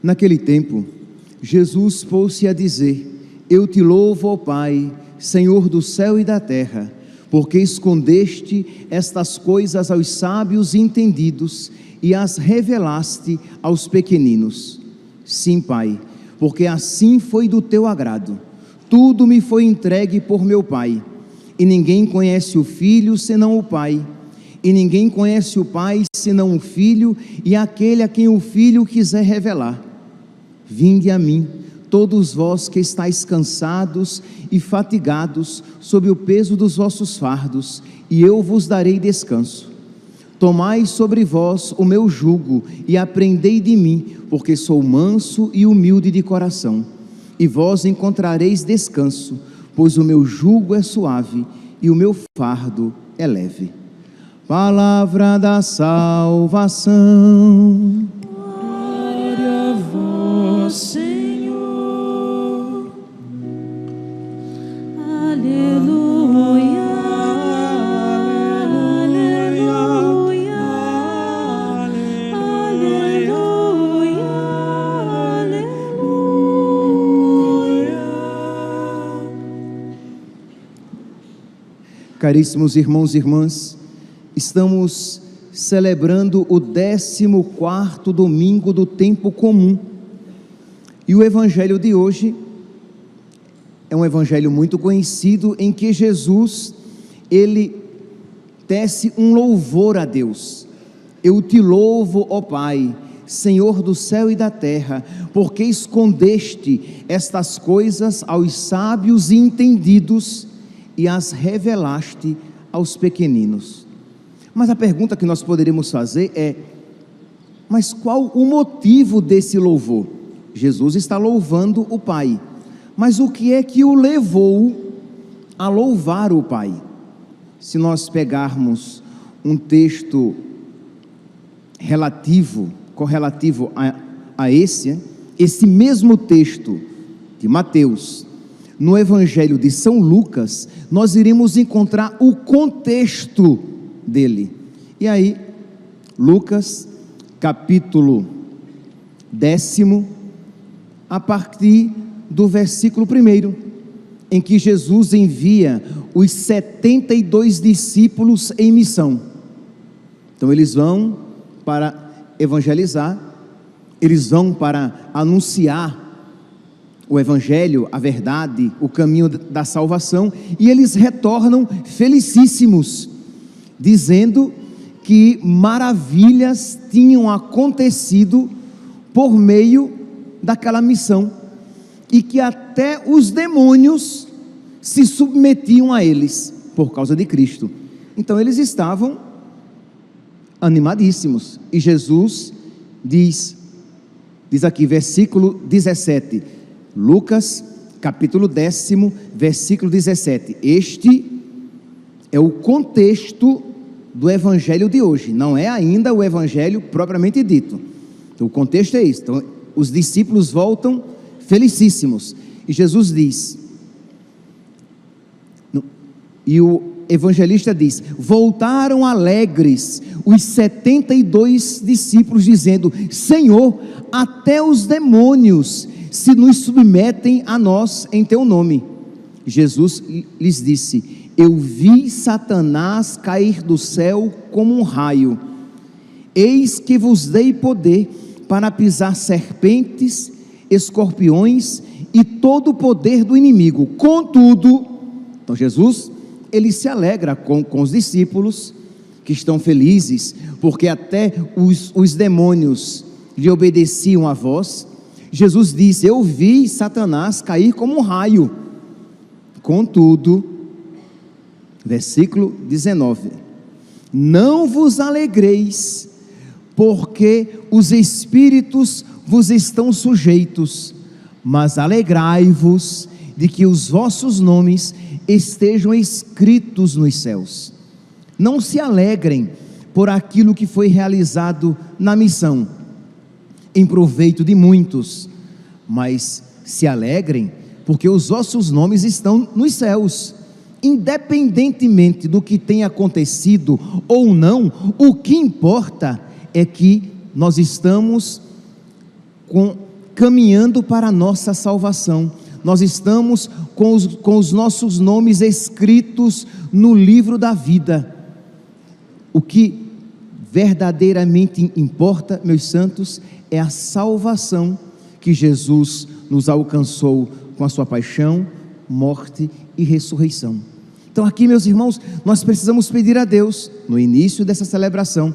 Naquele tempo, Jesus pôs-se a dizer: Eu te louvo, ó Pai, Senhor do céu e da terra, porque escondeste estas coisas aos sábios e entendidos e as revelaste aos pequeninos. Sim, Pai, porque assim foi do teu agrado. Tudo me foi entregue por meu Pai, e ninguém conhece o Filho senão o Pai, e ninguém conhece o Pai senão o Filho e aquele a quem o Filho quiser revelar. Vinde a mim, todos vós que estáis cansados e fatigados sob o peso dos vossos fardos, e eu vos darei descanso. Tomai sobre vós o meu jugo e aprendei de mim, porque sou manso e humilde de coração, e vós encontrareis descanso, pois o meu jugo é suave e o meu fardo é leve. Palavra da salvação. Glória a vós, Senhor. Aleluia, aleluia, aleluia, aleluia. Caríssimos irmãos e irmãs, estamos celebrando o 14º domingo do tempo comum, e o evangelho de hoje é um evangelho muito conhecido, em que Jesus, ele tece um louvor a Deus. Eu te louvo, ó Pai, Senhor do céu e da terra, porque escondeste estas coisas aos sábios e entendidos e as revelaste aos pequeninos. Mas a pergunta que nós poderíamos fazer é: mas qual o motivo desse louvor? Jesus está louvando o Pai, mas o que é que o levou a louvar o Pai? Se nós pegarmos um texto correlativo a esse mesmo texto de Mateus, no Evangelho de São Lucas, nós iremos encontrar o contexto dele. E aí, Lucas, capítulo 10, a partir do versículo 1, em que Jesus envia os 72 discípulos em missão. Então eles vão para evangelizar, eles vão para anunciar o evangelho, a verdade, o caminho da salvação, e eles retornam felicíssimos, dizendo que maravilhas tinham acontecido por meio daquela missão, e que até os demônios se submetiam a eles por causa de Cristo. Então eles estavam animadíssimos, e Jesus diz aqui, versículo 17, Lucas, capítulo 10, versículo 17, este é o contexto do evangelho de hoje, não é ainda o evangelho propriamente dito. Então o contexto é isso. Então os discípulos voltam felicíssimos, e Jesus diz, e o evangelista diz: voltaram alegres os 72 discípulos, dizendo: Senhor, até os demônios se nos submetem a nós em teu nome. Jesus lhes disse: eu vi Satanás cair do céu como um raio. Eis que vos dei poder para pisar serpentes, escorpiões e todo o poder do inimigo. Contudo, então Jesus, ele se alegra com os discípulos, que estão felizes, porque até os demônios lhe obedeciam a voz. Jesus disse: eu vi Satanás cair como um raio. Contudo, versículo 19, não vos alegreis, porque os espíritos vos estão sujeitos, mas alegrai-vos de que os vossos nomes estejam escritos nos céus. Não se alegrem por aquilo que foi realizado na missão, em proveito de muitos, mas se alegrem porque os vossos nomes estão nos céus. Independentemente do que tenha acontecido ou não, o que importa é que nós estamos com caminhando para a nossa salvação. Nós estamos com os nossos nomes escritos no livro da vida. O que verdadeiramente importa, meus santos, é a salvação que Jesus nos alcançou com a sua paixão, morte e ressurreição. Então aqui, meus irmãos, nós precisamos pedir a Deus, no início dessa celebração,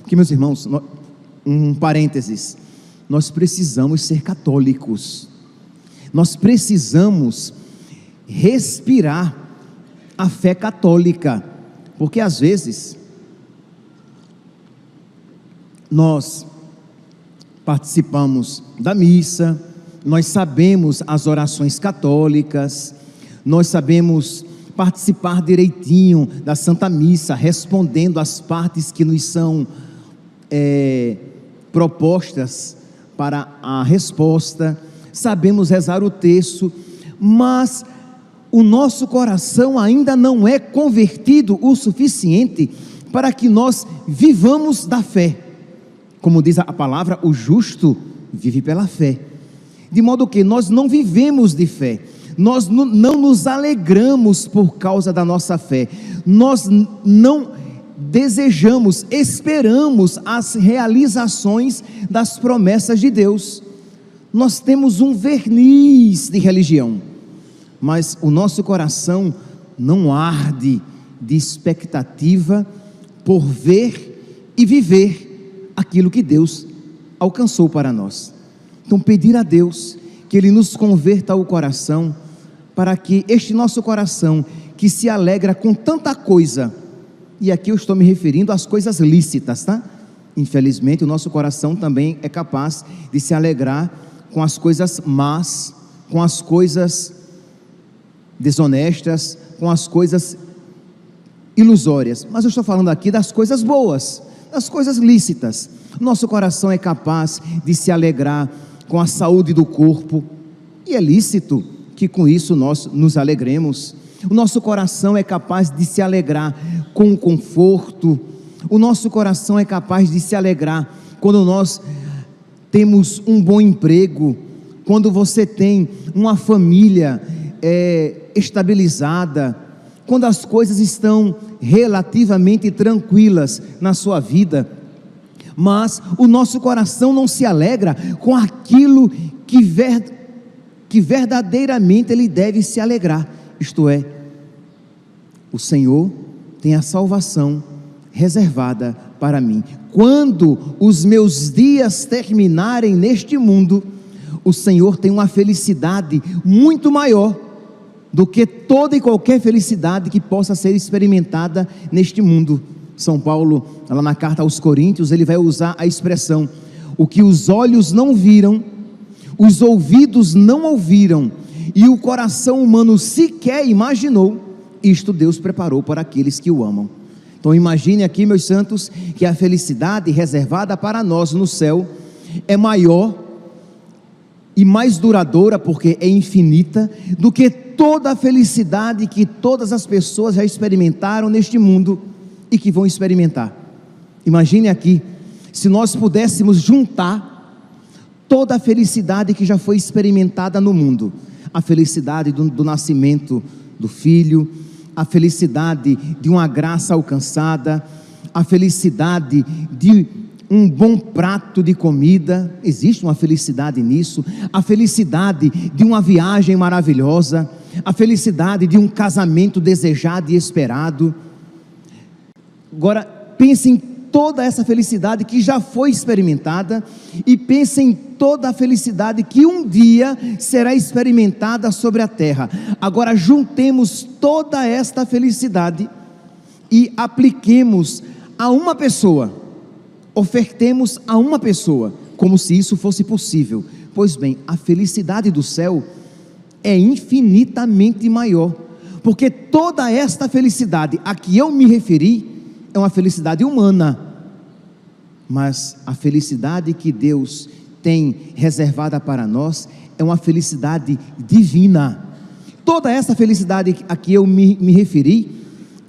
que, meus irmãos, um parênteses, nós precisamos ser católicos, nós precisamos respirar a fé católica, porque às vezes nós participamos da missa, nós sabemos as orações católicas, nós sabemos participar direitinho da Santa Missa, respondendo as partes que nos são propostas para a resposta, sabemos rezar o terço, mas o nosso coração ainda não é convertido o suficiente para que nós vivamos da fé. Como diz a palavra, o justo vive pela fé. De modo que nós não vivemos de fé, nós não nos alegramos por causa da nossa fé, nós não desejamos, esperamos as realizações das promessas de Deus. Nós temos um verniz de religião, mas o nosso coração não arde de expectativa por ver e viver aquilo que Deus alcançou para nós. Então pedir a Deus que Ele nos converta o coração, para que este nosso coração, que se alegra com tanta coisa, e aqui eu estou me referindo às coisas lícitas, tá? Infelizmente o nosso coração também é capaz de se alegrar com as coisas más, com as coisas desonestas, com as coisas ilusórias, mas eu estou falando aqui das coisas boas, das coisas lícitas. Nosso coração é capaz de se alegrar com a saúde do corpo, e é lícito que com isso nós nos alegremos. O nosso coração é capaz de se alegrar com o conforto, o nosso coração é capaz de se alegrar quando nós temos um bom emprego, quando você tem uma família estabilizada, quando as coisas estão relativamente tranquilas na sua vida. Mas o nosso coração não se alegra com aquilo que verdadeiramente ele deve se alegrar, isto é, o Senhor tem a salvação reservada para mim. Quando os meus dias terminarem neste mundo, o Senhor tem uma felicidade muito maior do que toda e qualquer felicidade que possa ser experimentada neste mundo. São Paulo, lá na carta aos Coríntios, ele vai usar a expressão: o que os olhos não viram, os ouvidos não ouviram, e o coração humano sequer imaginou, isto Deus preparou para aqueles que o amam. Então imagine aqui, meus santos, que a felicidade reservada para nós no céu é maior e mais duradoura, porque é infinita, do que toda a felicidade que todas as pessoas já experimentaram neste mundo e que vão experimentar. Imagine aqui, se nós pudéssemos juntar toda a felicidade que já foi experimentada no mundo, a felicidade do nascimento do filho, a felicidade de uma graça alcançada, a felicidade de um bom prato de comida, existe uma felicidade nisso, a felicidade de uma viagem maravilhosa, a felicidade de um casamento desejado e esperado. Agora pense em toda essa felicidade que já foi experimentada, e pense em toda a felicidade que um dia será experimentada sobre a terra. Agora juntemos toda esta felicidade e apliquemos a uma pessoa, ofertemos a uma pessoa, como se isso fosse possível. Pois bem, a felicidade do céu é infinitamente maior, porque toda esta felicidade a que eu me referi é uma felicidade humana, mas a felicidade que Deus tem reservada para nós é uma felicidade divina. Toda essa felicidade a que eu me referi,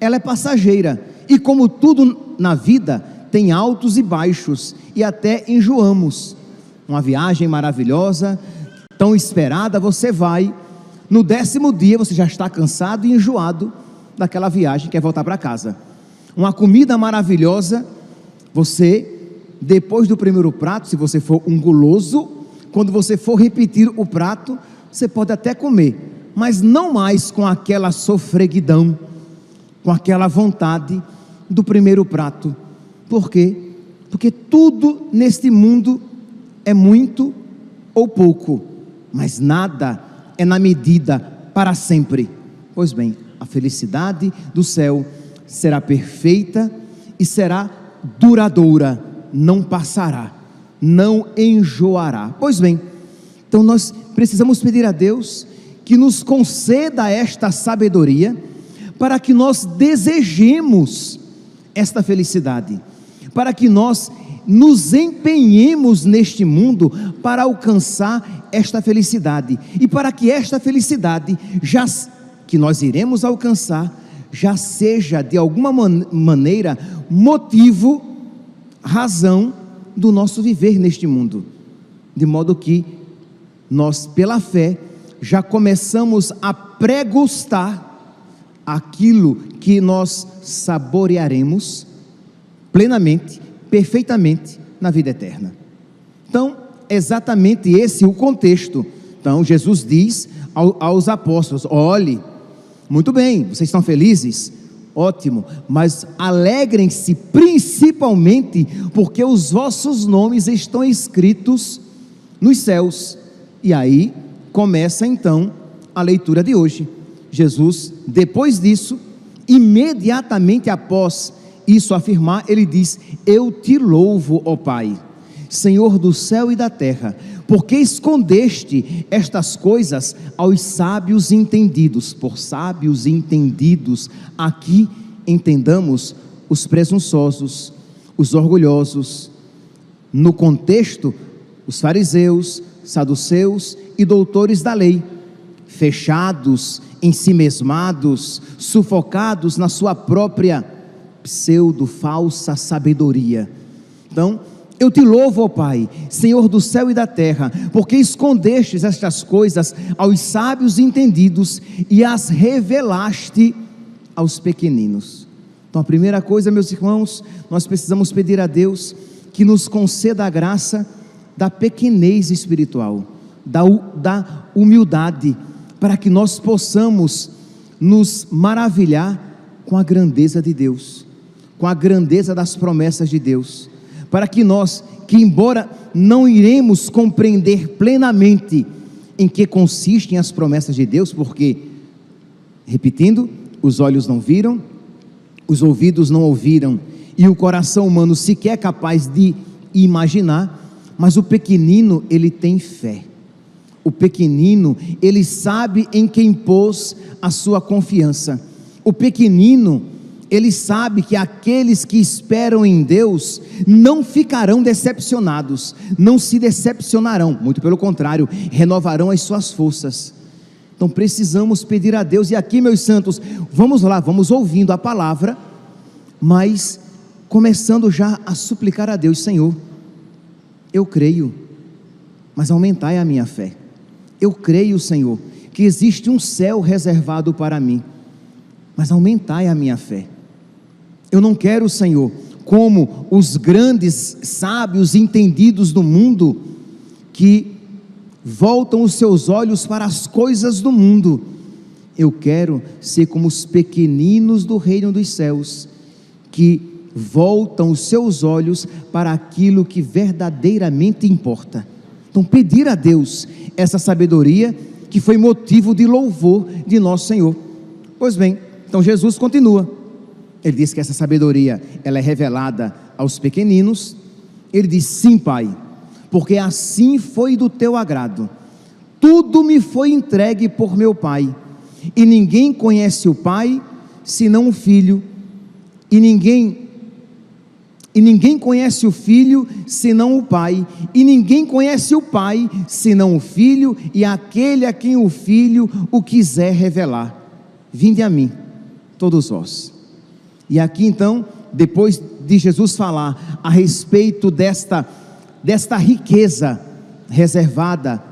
ela é passageira, e como tudo na vida, tem altos e baixos, e até enjoamos. uma viagem maravilhosa, tão esperada, você vai, no 10º dia você já está cansado e enjoado daquela viagem, quer voltar para casa. Uma comida maravilhosa, você, depois do primeiro prato, se você for um guloso, quando você for repetir o prato, você pode até comer, mas não mais com aquela sofreguidão, com aquela vontade do primeiro prato. Por quê? Porque tudo neste mundo é muito ou pouco, mas nada é na medida para sempre. Pois bem, a felicidade do céu será perfeita e será duradoura, não passará, não enjoará. Pois bem, então nós precisamos pedir a Deus que nos conceda esta sabedoria, para que nós desejemos esta felicidade, para que nós nos empenhemos neste mundo para alcançar esta felicidade, e para que esta felicidade que nós iremos alcançar, já seja de alguma maneira motivo, razão do nosso viver neste mundo, de modo que nós, pela fé, já começamos a pregustar aquilo que nós saborearemos plenamente, perfeitamente na vida eterna. Então, exatamente esse é o contexto. Então, Jesus diz aos apóstolos: olhe, muito bem, vocês estão felizes? Ótimo, mas alegrem-se principalmente porque os vossos nomes estão escritos nos céus. E aí começa então a leitura de hoje. Jesus, depois disso, imediatamente após isso afirmar, ele diz: eu te louvo, ó Pai, Senhor do céu e da terra, porque escondeste estas coisas aos sábios entendidos. Por sábios entendidos, aqui entendamos os presunçosos, os orgulhosos, no contexto, os fariseus, saduceus e doutores da lei, fechados, ensimesmados, sufocados na sua própria pseudo-falsa sabedoria. Então, eu te louvo, ó Pai, Senhor do céu e da terra, porque escondestes estas coisas aos sábios entendidos e as revelaste aos pequeninos. Então, a primeira coisa, meus irmãos, nós precisamos pedir a Deus que nos conceda a graça da pequenez espiritual, da humildade, para que nós possamos nos maravilhar com a grandeza de Deus, com a grandeza das promessas de Deus, para que nós, que embora não iremos compreender plenamente em que consistem as promessas de Deus, porque, repetindo, os olhos não viram, os ouvidos não ouviram, e o coração humano sequer é capaz de imaginar, mas o pequenino, ele tem fé. O pequenino, ele sabe em quem pôs a sua confiança. O pequenino, ele sabe que aqueles que esperam em Deus não ficarão decepcionados, não se decepcionarão, muito pelo contrário, renovarão as suas forças. Então precisamos pedir a Deus, e aqui, meus santos, vamos lá, vamos ouvindo a palavra, mas começando já a suplicar a Deus: Senhor, eu creio, mas aumentai a minha fé. Eu creio, Senhor, que existe um céu reservado para mim, mas aumentai a minha fé. Eu não quero, Senhor, como os grandes sábios entendidos do mundo, que voltam os seus olhos para as coisas do mundo. Eu quero ser como os pequeninos do reino dos céus, que voltam os seus olhos para aquilo que verdadeiramente importa. Então, pedir a Deus essa sabedoria que foi motivo de louvor de nosso Senhor. Pois bem, então Jesus continua. Ele diz que essa sabedoria, ela é revelada aos pequeninos. Ele diz: sim, Pai, porque assim foi do teu agrado. Tudo me foi entregue por meu Pai, e ninguém conhece o Pai senão o Filho, e ninguém conhece o Filho senão o Pai, e ninguém conhece o Pai senão o Filho, e aquele a quem o Filho o quiser revelar. Vinde a mim, todos vós. E aqui então, depois de Jesus falar a respeito desta riqueza reservada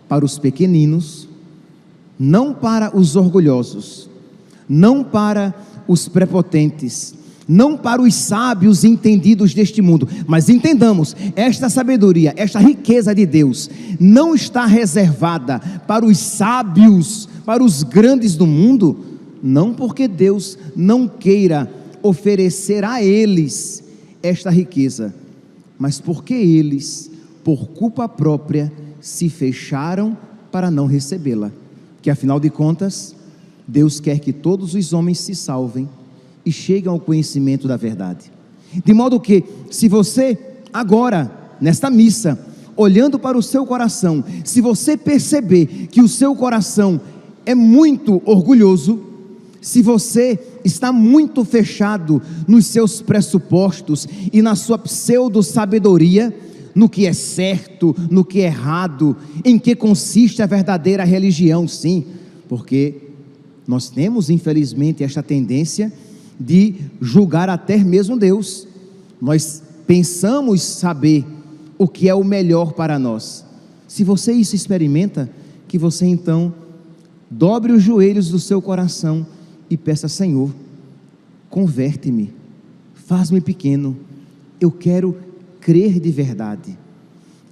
para os pequeninos, não para os orgulhosos, não para os prepotentes, não para os sábios entendidos deste mundo. Mas entendamos, esta sabedoria, esta riqueza de Deus não está reservada para os sábios, para os grandes do mundo, não porque Deus não queira oferecer a eles esta riqueza, mas porque eles, por culpa própria, se fecharam para não recebê-la. Que afinal de contas, Deus quer que todos os homens se salvem e cheguem ao conhecimento da verdade. De modo que, se você agora, nesta missa, olhando para o seu coração, se você perceber que o seu coração é muito orgulhoso, se você está muito fechado nos seus pressupostos e na sua pseudo-sabedoria, no que é certo, no que é errado, em que consiste a verdadeira religião, sim, porque nós temos infelizmente esta tendência de julgar até mesmo Deus. Nós pensamos saber o que é o melhor para nós. Se você isso experimenta, que você então dobre os joelhos do seu coração e peça: Senhor, converte-me, faz-me pequeno, eu quero crer de verdade,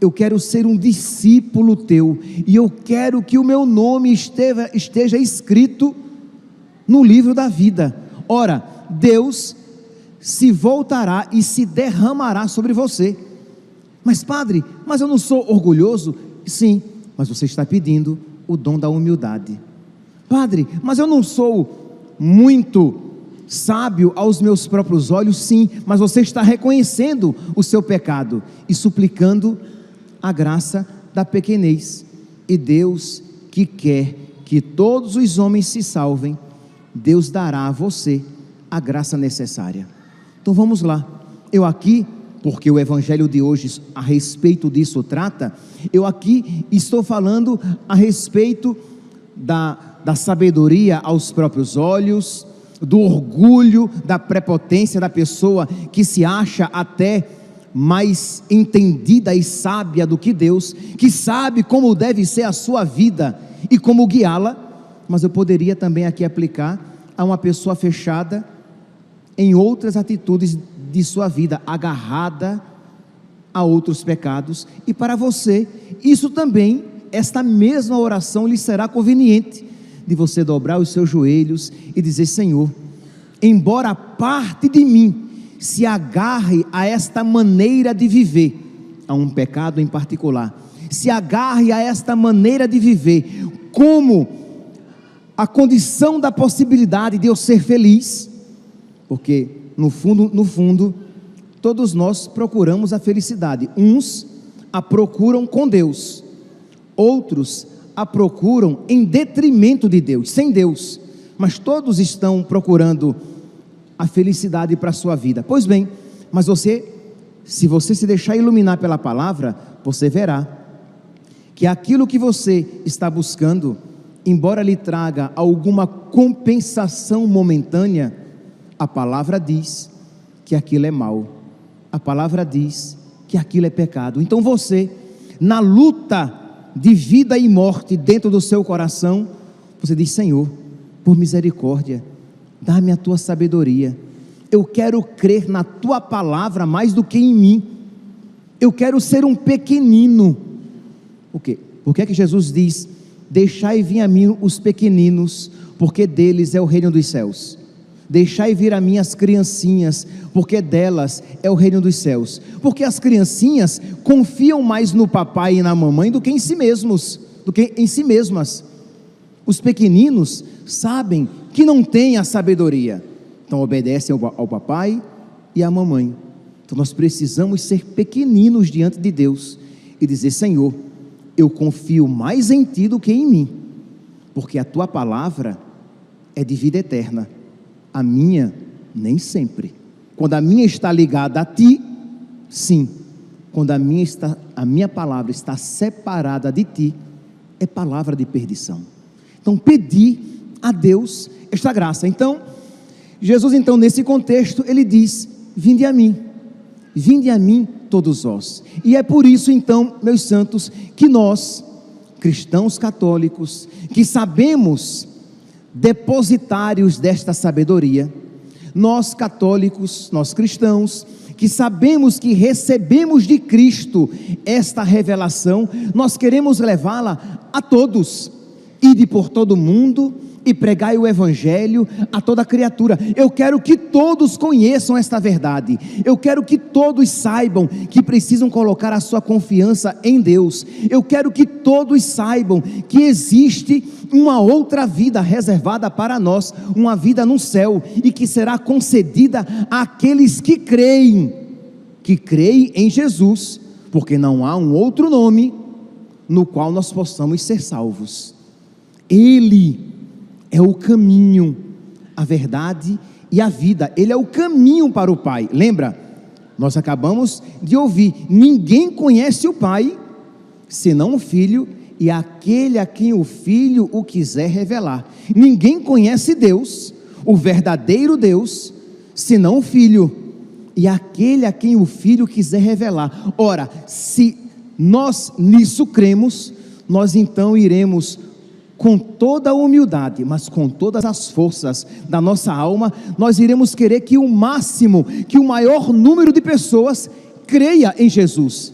eu quero ser um discípulo teu, e eu quero que o meu nome esteja escrito no livro da vida. Ora, Deus se voltará e se derramará sobre você. Mas padre, mas eu não sou orgulhoso? Sim, mas você está pedindo o dom da humildade. Padre, mas eu não sou muito sábio aos meus próprios olhos? Sim, mas você está reconhecendo o seu pecado e suplicando a graça da pequenez. E Deus, que quer que todos os homens se salvem, Deus dará a você a graça necessária. Então vamos lá. Eu aqui, porque o evangelho de hoje a respeito disso trata, eu aqui estou falando a respeito da sabedoria aos próprios olhos, do orgulho, da prepotência da pessoa que se acha até mais entendida e sábia do que Deus, que sabe como deve ser a sua vida e como guiá-la. Mas eu poderia também aqui aplicar a uma pessoa fechada em outras atitudes de sua vida, agarrada a outros pecados. E para você, isso também, esta mesma oração lhe será conveniente, de você dobrar os seus joelhos e dizer: Senhor, embora parte de mim se agarre a esta maneira de viver, a um pecado em particular, se agarre a esta maneira de viver como a condição da possibilidade de eu ser feliz, porque no fundo, todos nós procuramos a felicidade. Uns a procuram com Deus, outros a procuram em detrimento de Deus, sem Deus, mas todos estão procurando a felicidade para a sua vida. Pois bem, mas se você se deixar iluminar pela palavra, você verá que aquilo que você está buscando, embora lhe traga alguma compensação momentânea, a palavra diz que aquilo é mal, a palavra diz que aquilo é pecado. Então você, na luta de vida e morte dentro do seu coração, você diz: Senhor, por misericórdia, dá-me a tua sabedoria, eu quero crer na tua palavra mais do que em mim, eu quero ser um pequenino. Por quê? Por que é que Jesus diz: deixai vir a mim os pequeninos, porque deles é o reino dos céus? Deixai vir a mim as criancinhas, porque delas é o reino dos céus. Porque as criancinhas confiam mais no papai e na mamãe do que em si mesmos, do que em si mesmas. Os pequeninos sabem que não têm a sabedoria, então obedecem ao papai e à mamãe. Então nós precisamos ser pequeninos diante de Deus e dizer: Senhor, eu confio mais em ti do que em mim, porque a tua palavra é de vida eterna, a minha nem sempre. Quando a minha está ligada a ti, sim. Quando a minha palavra está separada de ti, é palavra de perdição. Então pedi a Deus esta graça. Então Jesus, nesse contexto, ele diz: vinde a mim todos vós. E é por isso então, meus santos, que nós, cristãos católicos, que sabemos depositários desta sabedoria, nós católicos, nós cristãos, que sabemos que recebemos de Cristo esta revelação, nós queremos levá-la a todos. Ide por todo o mundo e pregai o Evangelho a toda criatura. Eu quero que todos conheçam esta verdade. Eu quero que todos saibam que precisam colocar a sua confiança em Deus. Eu quero que todos saibam que existe uma outra vida reservada para nós, uma vida no céu, e que será concedida àqueles que creem em Jesus, porque não há um outro nome no qual nós possamos ser salvos. Ele é o caminho, a verdade e a vida. Ele é o caminho para o Pai. Lembra? Nós acabamos de ouvir: ninguém conhece o Pai senão o Filho e aquele a quem o Filho o quiser revelar. Ninguém conhece Deus, o verdadeiro Deus, senão o Filho e aquele a quem o Filho quiser revelar. Ora, se nós nisso cremos, nós então iremos com toda a humildade, mas com todas as forças da nossa alma, nós iremos querer que o máximo, que o maior número de pessoas creia em Jesus.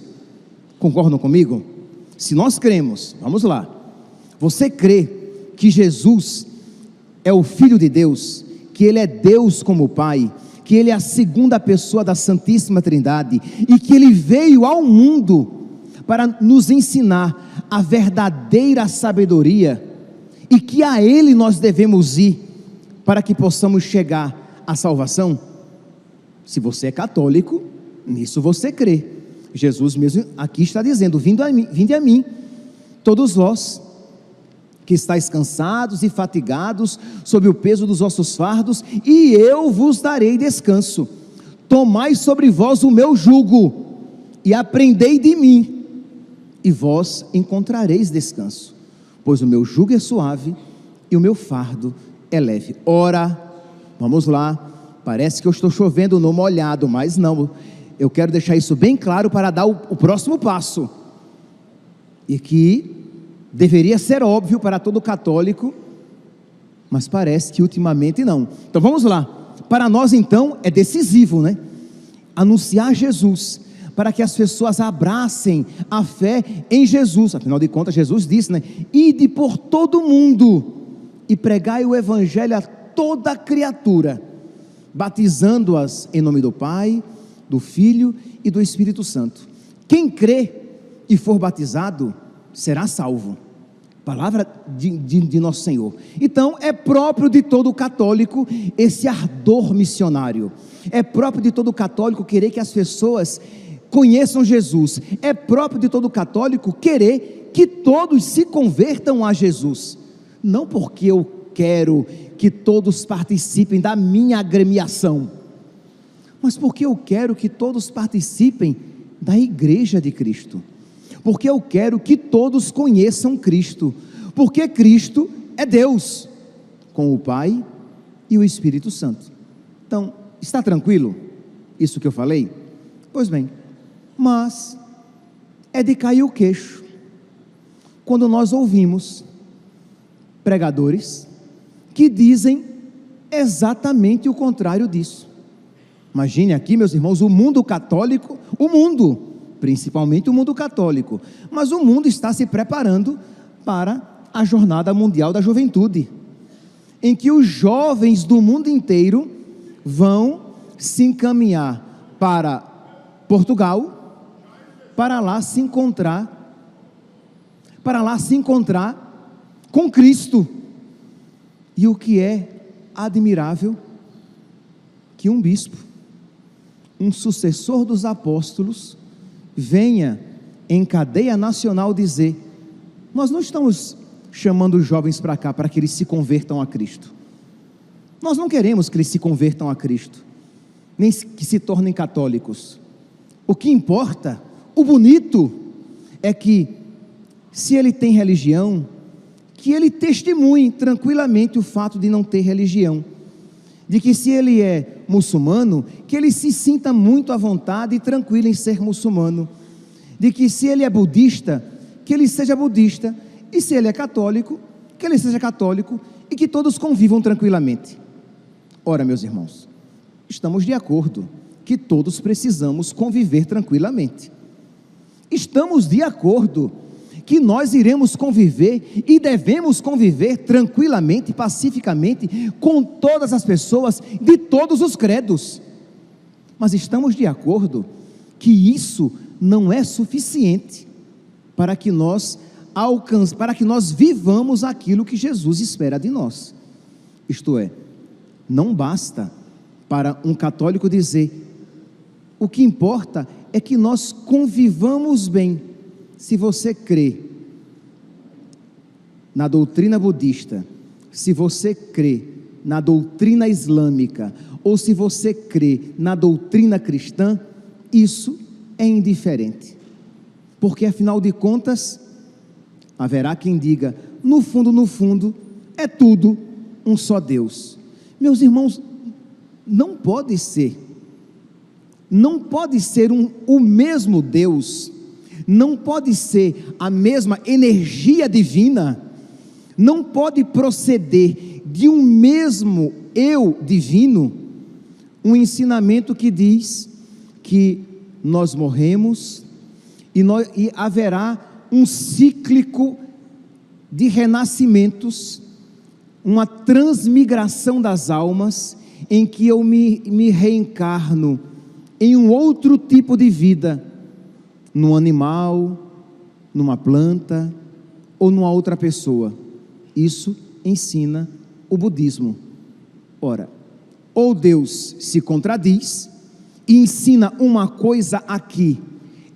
Concordam comigo? Se nós cremos, vamos lá, você crê que Jesus é o Filho de Deus, que Ele é Deus como Pai, que Ele é a segunda pessoa da Santíssima Trindade, e que Ele veio ao mundo para nos ensinar a verdadeira sabedoria, e que a Ele nós devemos ir para que possamos chegar à salvação? Se você é católico, nisso você crê. Jesus mesmo aqui está dizendo: vinde a mim, todos vós que estáis cansados e fatigados sob o peso dos vossos fardos, e eu vos darei descanso. Tomai sobre vós o meu jugo e aprendei de mim, e vós encontrareis descanso, pois o meu jugo é suave e o meu fardo é leve. Ora, vamos lá, parece que eu estou chovendo no molhado, mas não, eu quero deixar isso bem claro para dar o próximo passo, e que deveria ser óbvio para todo católico, mas parece que ultimamente não. Então vamos lá, para nós então é decisivo, né? Anunciar Jesus, para que as pessoas abracem a fé em Jesus. Afinal de contas, Jesus disse, né? Ide por todo o mundo e pregai o Evangelho a toda criatura, batizando-as em nome do Pai, do Filho e do Espírito Santo. Quem crê e for batizado será salvo. Palavra de nosso Senhor. Então é próprio de todo católico esse ardor missionário. É próprio de todo católico querer que as pessoas conheçam Jesus. É próprio de todo católico querer que todos se convertam a Jesus. Não porque eu quero que todos participem da minha agremiação, mas porque eu quero que todos participem da Igreja de Cristo. Porque eu quero que todos conheçam Cristo. Porque Cristo é Deus, com o Pai e o Espírito Santo. Então, está tranquilo isso que eu falei? Pois bem, mas é de cair o queixo quando nós ouvimos pregadores que dizem exatamente o contrário disso. Imagine aqui, meus irmãos, o mundo católico, principalmente o mundo católico, mas o mundo está se preparando para a Jornada Mundial da Juventude, em que os jovens do mundo inteiro vão se encaminhar para Portugal, para lá se encontrar com Cristo. E o que é admirável, que um bispo, um sucessor dos apóstolos, venha em cadeia nacional dizer: nós não estamos chamando os jovens para cá para que eles se convertam a Cristo. Nós não queremos que eles se convertam a Cristo, nem que se tornem católicos. O que importa, o bonito, é que se ele tem religião, que ele testemunhe tranquilamente o fato de não ter religião, de que se ele é muçulmano, que ele se sinta muito à vontade e tranquilo em ser muçulmano. De que se ele é budista, que ele seja budista, e se ele é católico, que ele seja católico, e que todos convivam tranquilamente. Ora, meus irmãos, estamos de acordo que todos precisamos conviver tranquilamente. Estamos de acordo que nós iremos conviver e devemos conviver tranquilamente, pacificamente, com todas as pessoas de todos os credos. Mas estamos de acordo que isso não é suficiente para que nós vivamos aquilo que Jesus espera de nós. Isto é, não basta para um católico dizer: o que importa é que nós convivamos bem. Se você crê na doutrina budista, se você crê na doutrina islâmica, ou se você crê na doutrina cristã, isso é indiferente, porque afinal de contas, haverá quem diga: no fundo, é tudo um só Deus. Meus irmãos, não pode ser o mesmo Deus, não pode ser a mesma energia divina, não pode proceder de um mesmo eu divino, um ensinamento que diz que nós morremos e haverá um cíclico de renascimentos, uma transmigração das almas, em que eu me reencarno em um outro tipo de vida, num animal, numa planta ou numa outra pessoa. Isso ensina o budismo. Ora, ou Deus se contradiz e ensina uma coisa aqui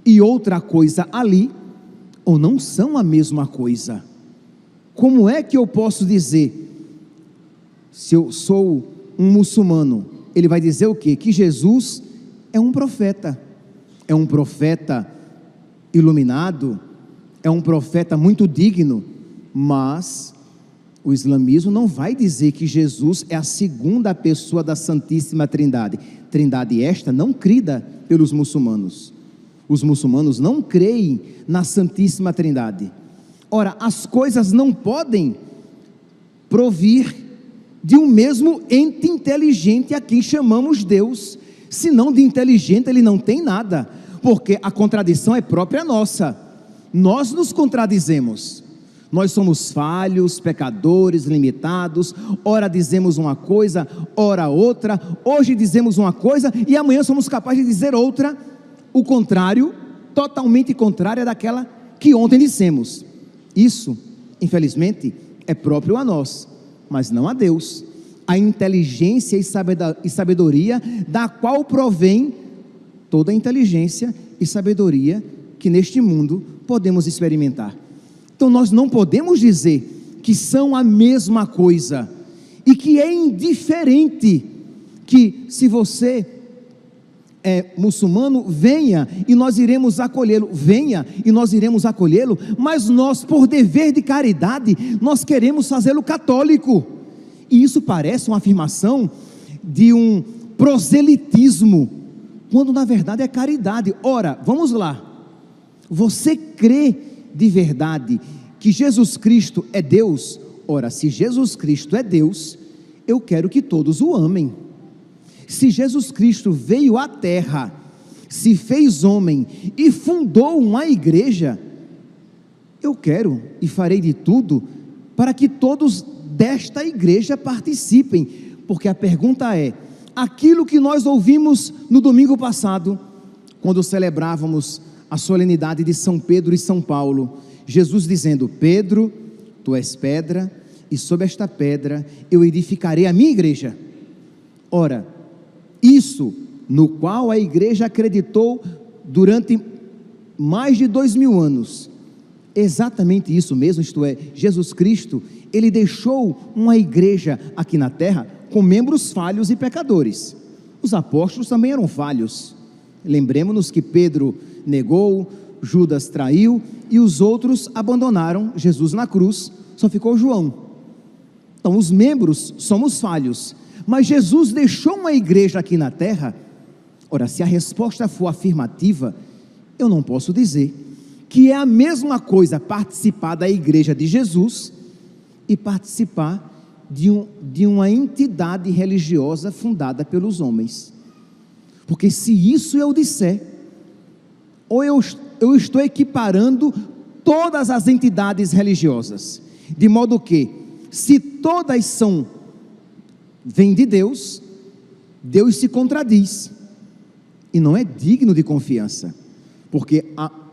e outra coisa ali, ou não são a mesma coisa. Como é que eu posso dizer, se eu sou um muçulmano, ele vai dizer o quê? Que Jesus é um profeta iluminado, é um profeta muito digno, mas o islamismo não vai dizer que Jesus é a segunda pessoa da Santíssima Trindade, Trindade esta não crida pelos muçulmanos. Os muçulmanos não creem na Santíssima Trindade. Ora, as coisas não podem provir de um mesmo ente inteligente a quem chamamos Deus, senão de inteligente ele não tem nada, porque a contradição é própria nossa. Nós nos contradizemos, nós somos falhos, pecadores, limitados. Ora dizemos uma coisa, ora outra. Hoje dizemos uma coisa e amanhã somos capazes de dizer outra, o contrário, totalmente contrária daquela que ontem dissemos. Isso, infelizmente, é próprio a nós, mas não a Deus. A inteligência e sabedoria da qual provém toda a inteligência e sabedoria que neste mundo podemos experimentar. Então nós não podemos dizer que são a mesma coisa e que é indiferente que, se você é muçulmano, venha e nós iremos acolhê-lo, mas nós, por dever de caridade, nós queremos fazê-lo católico. E isso parece uma afirmação de um proselitismo, quando na verdade é caridade. Ora, vamos lá, você crê de verdade que Jesus Cristo é Deus? Ora, se Jesus Cristo é Deus, eu quero que todos o amem. Se Jesus Cristo veio à terra, se fez homem e fundou uma igreja, eu quero e farei de tudo para que todos desta igreja participem, porque a pergunta é, aquilo que nós ouvimos no domingo passado, quando celebrávamos a solenidade de São Pedro e São Paulo, Jesus dizendo: Pedro, tu és pedra, e sobre esta pedra eu edificarei a minha igreja. Ora, isso no qual a igreja acreditou durante mais de 2000 anos, exatamente isso mesmo, isto é, Jesus Cristo, ele deixou uma igreja aqui na terra com membros falhos e pecadores. Os apóstolos também eram falhos. Lembremos-nos que Pedro negou, Judas traiu e os outros abandonaram Jesus na cruz, só ficou João. Então os membros somos falhos, Mas Jesus deixou uma igreja aqui na terra. Ora, se a resposta for afirmativa, eu não posso dizer que é a mesma coisa participar da igreja de Jesus e participar de uma entidade religiosa fundada pelos homens. Porque se isso eu disser, ou eu estou equiparando todas as entidades religiosas, de modo que, se todas vêm de Deus, Deus se contradiz, e não é digno de confiança, porque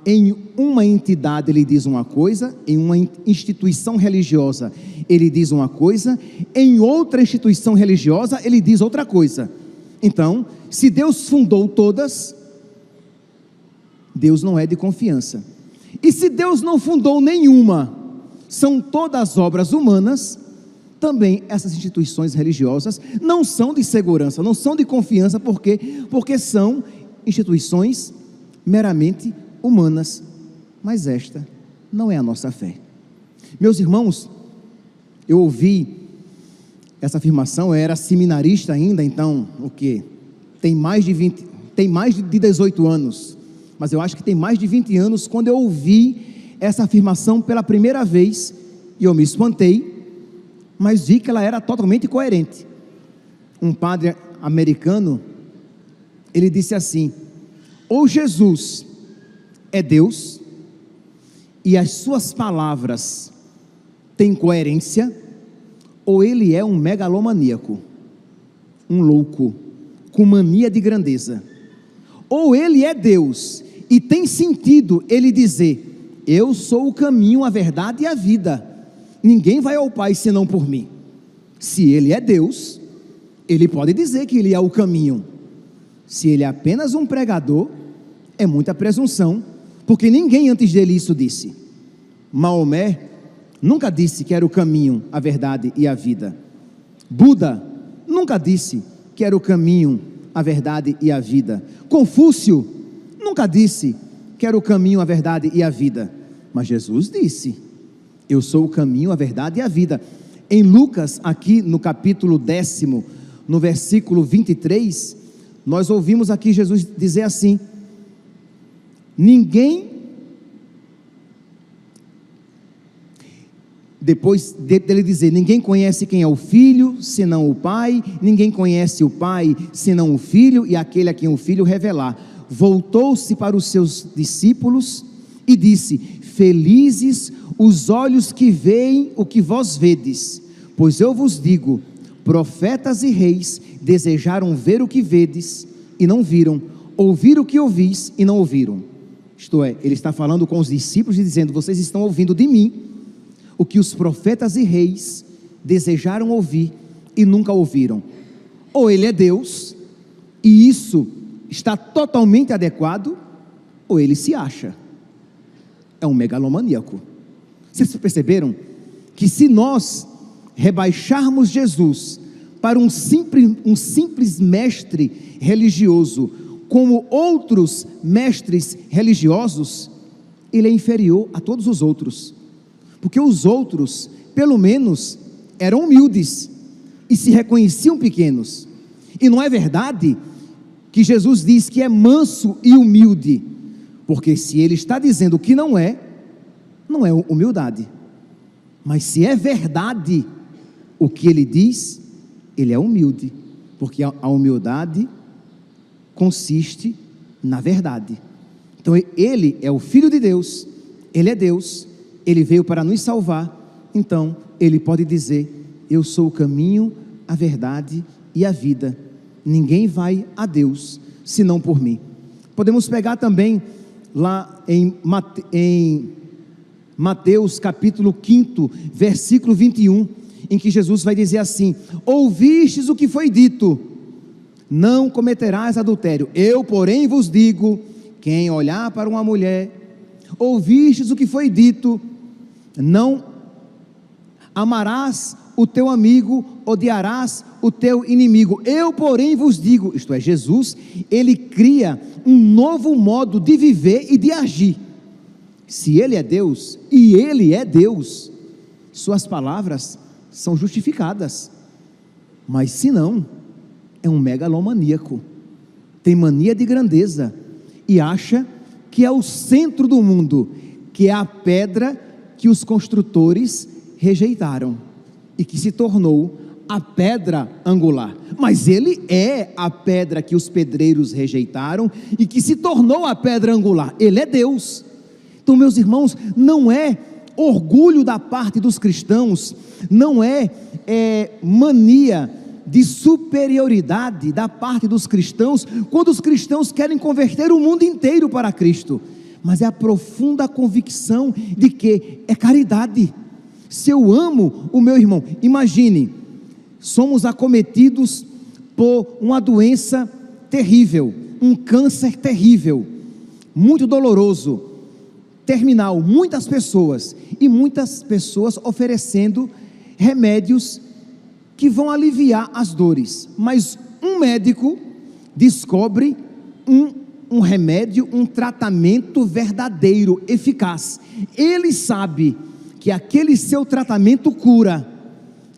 em uma entidade ele diz uma coisa, em uma instituição religiosa ele diz uma coisa, em outra instituição religiosa ele diz outra coisa. Então, se Deus fundou todas, Deus não é de confiança. E se Deus não fundou nenhuma, são todas obras humanas, também essas instituições religiosas não são de segurança, não são de confiança, porque são instituições meramente humanas. Mas esta não é a nossa fé. Meus irmãos, eu ouvi essa afirmação, eu era seminarista ainda, então, tem mais de 18 anos, mas eu acho que tem mais de 20 anos, quando eu ouvi essa afirmação pela primeira vez, e eu me espantei, mas vi que ela era totalmente coerente. Um padre americano, ele disse assim: ou Jesus é Deus, e as suas palavras têm coerência, ou ele é um megalomaníaco, um louco, com mania de grandeza. Ou ele é Deus, e tem sentido ele dizer: eu sou o caminho, a verdade e a vida, ninguém vai ao Pai senão por mim. Se ele é Deus, ele pode dizer que ele é o caminho. Se ele é apenas um pregador, é muita presunção, porque ninguém antes dele isso disse. Maomé nunca disse que era o caminho, a verdade e a vida. Buda nunca disse que era o caminho, a verdade e a vida. Confúcio nunca disse que era o caminho, a verdade e a vida. Mas Jesus disse: eu sou o caminho, a verdade e a vida. Em Lucas, aqui no capítulo 10, no versículo 23, nós ouvimos aqui Jesus dizer assim: depois dele dizer, ninguém conhece quem é o Filho, senão o Pai, ninguém conhece o Pai, senão o Filho, e aquele a quem o Filho revelar. Voltou-se para os seus discípulos e disse: felizes os olhos que veem o que vós vedes, pois eu vos digo, profetas e reis desejaram ver o que vedes e não viram, ouvir o que ouvis e não ouviram. Isto é, ele está falando com os discípulos e dizendo: vocês estão ouvindo de mim o que os profetas e reis desejaram ouvir e nunca ouviram. Ou ele é Deus, e isso está totalmente adequado, ou ele se acha, é um megalomaníaco. Vocês perceberam que se nós rebaixarmos Jesus para um simples mestre religioso, como outros mestres religiosos, ele é inferior a todos os outros, porque os outros, pelo menos, eram humildes e se reconheciam pequenos. E não é verdade que Jesus diz que é manso e humilde, porque se ele está dizendo que não é humildade. Mas se é verdade o que ele diz, ele é humilde, porque a humildade consiste na verdade. Então ele é o Filho de Deus, ele é Deus, ele veio para nos salvar, então ele pode dizer: eu sou o caminho, a verdade e a vida, ninguém vai a Deus senão por mim. Podemos pegar também lá em Mateus capítulo 5, versículo 21, em que Jesus vai dizer assim: ouvistes o que foi dito, não cometerás adultério, eu porém vos digo, quem olhar para uma mulher, ouvistes o que foi dito, não amarás o teu amigo, odiarás o teu inimigo, eu porém vos digo. Isto é, Jesus, ele cria um novo modo de viver e de agir. Se ele é Deus, e ele é Deus, suas palavras são justificadas. Mas se não, é um megalomaníaco, tem mania de grandeza e acha que é o centro do mundo, que é a pedra que os construtores rejeitaram e que se tornou a pedra angular. Mas ele é a pedra que os pedreiros rejeitaram e que se tornou a pedra angular. Ele é Deus. Então, meus irmãos, não é orgulho da parte dos cristãos, não é mania de superioridade da parte dos cristãos, quando os cristãos querem converter o mundo inteiro para Cristo, mas é a profunda convicção de que é caridade. Se eu amo o meu irmão, imagine, somos acometidos por uma doença terrível, um câncer terrível, muito doloroso, terminal, muitas pessoas oferecendo remédios que vão aliviar as dores, mas um médico descobre um remédio, um tratamento verdadeiro, eficaz. Ele sabe que aquele seu tratamento cura,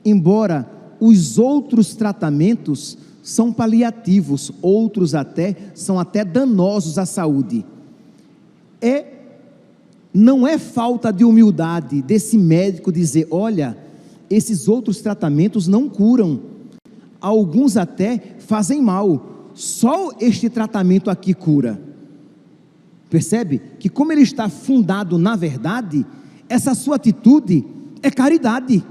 embora os outros tratamentos são paliativos, outros são até danosos à saúde. Não é falta de humildade desse médico dizer: olha, esses outros tratamentos não curam, alguns até fazem mal, só este tratamento aqui cura. Percebe que, como ele está fundado na verdade, essa sua atitude é caridade.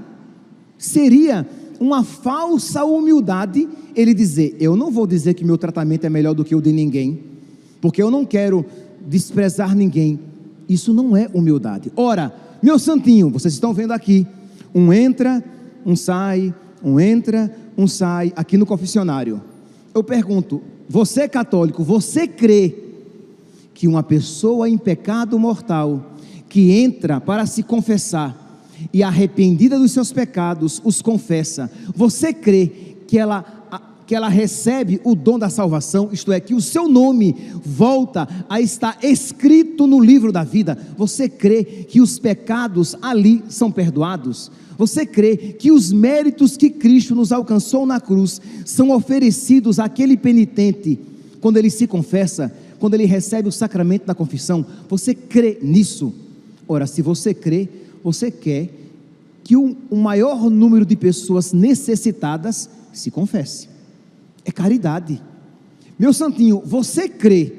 Seria uma falsa humildade ele dizer: eu não vou dizer que meu tratamento é melhor do que o de ninguém, porque eu não quero desprezar ninguém. Isso não é humildade. Ora, meu santinho, vocês estão vendo aqui, um entra, um sai, um entra, um sai, aqui no confessionário. Eu pergunto: você católico, você crê que uma pessoa em pecado mortal, que entra para se confessar, e arrependida dos seus pecados, os confessa, você crê que ela recebe o dom da salvação, isto é, que o seu nome volta a estar escrito no livro da vida? Você crê que os pecados ali são perdoados? Você crê que os méritos que Cristo nos alcançou na cruz são oferecidos àquele penitente quando ele se confessa, quando ele recebe o sacramento da confissão? Você crê nisso? Ora, se você crê, você quer que o maior número de pessoas necessitadas se confesse. É caridade. Meu santinho, você crê?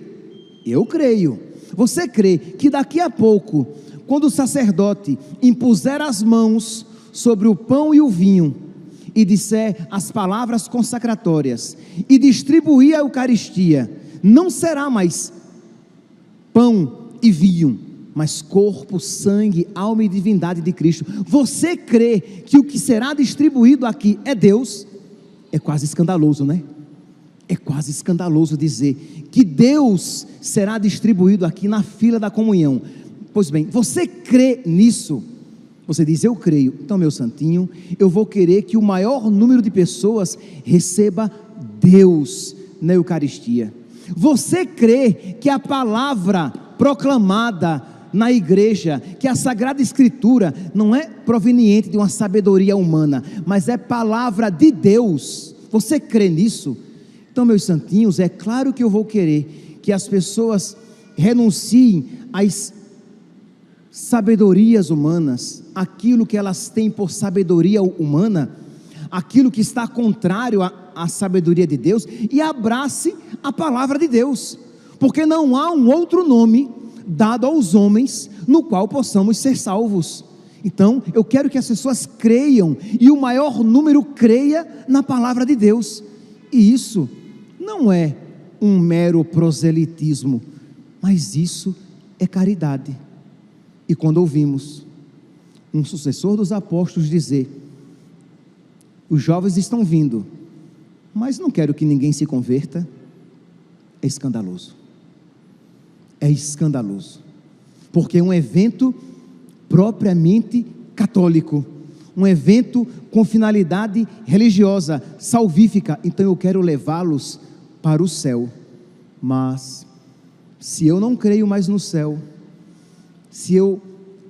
Eu creio. Você crê que daqui a pouco, quando o sacerdote impuser as mãos sobre o pão e o vinho e disser as palavras consacratórias e distribuir a Eucaristia, não será mais pão e vinho, mas corpo, sangue, alma e divindade de Cristo? Você crê que o que será distribuído aqui é Deus? É quase escandaloso, né? É quase escandaloso dizer que Deus será distribuído aqui na fila da comunhão. Pois bem, você crê nisso? Você diz: eu creio. Então, meu santinho, eu vou querer que o maior número de pessoas receba Deus na Eucaristia. Você crê que a palavra proclamada na igreja, que a Sagrada Escritura não é proveniente de uma sabedoria humana, mas é palavra de Deus? Você crê nisso? Então, meus santinhos, é claro que eu vou querer que as pessoas renunciem às sabedorias humanas, aquilo que elas têm por sabedoria humana, aquilo que está contrário à sabedoria de Deus, e abrace a palavra de Deus, porque não há um outro nome dado aos homens no qual possamos ser salvos. Então, eu quero que as pessoas creiam, e o maior número creia na palavra de Deus. E isso não é um mero proselitismo, mas isso é caridade. E quando ouvimos um sucessor dos apóstolos dizer: os jovens estão vindo, mas não quero que ninguém se converta, é escandaloso. É escandaloso, porque é um evento propriamente católico, um evento com finalidade religiosa, salvífica. Então eu quero levá-los para o céu. Mas se eu não creio mais no céu, se eu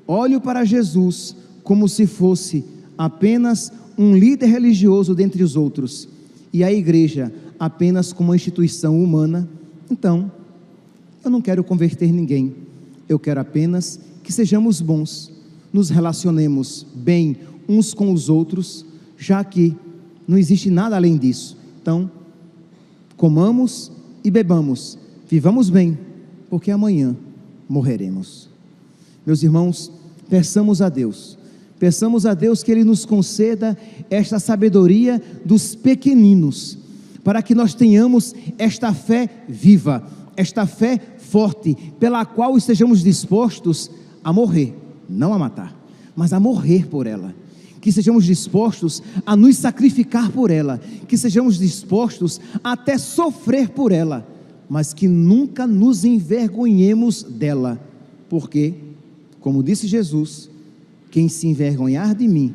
olho para Jesus como se fosse apenas um líder religioso dentre os outros e a igreja apenas como uma instituição humana, então eu não quero converter ninguém, eu quero apenas que sejamos bons, nos relacionemos bem uns com os outros, já que não existe nada além disso. Então, comamos e bebamos, vivamos bem, porque amanhã morreremos. Meus irmãos, peçamos a Deus que Ele nos conceda esta sabedoria dos pequeninos, para que nós tenhamos esta fé viva, esta fé forte, pela qual estejamos dispostos a morrer, não a matar, mas a morrer por ela, que sejamos dispostos a nos sacrificar por ela, que sejamos dispostos a até sofrer por ela, mas que nunca nos envergonhemos dela, porque, como disse Jesus, quem se envergonhar de mim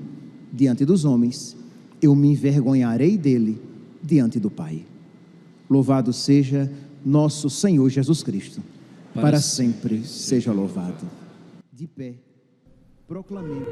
diante dos homens, eu me envergonharei dele diante do Pai. Louvado seja nosso Senhor Jesus Cristo, para sempre seja louvado. De pé, proclamemos.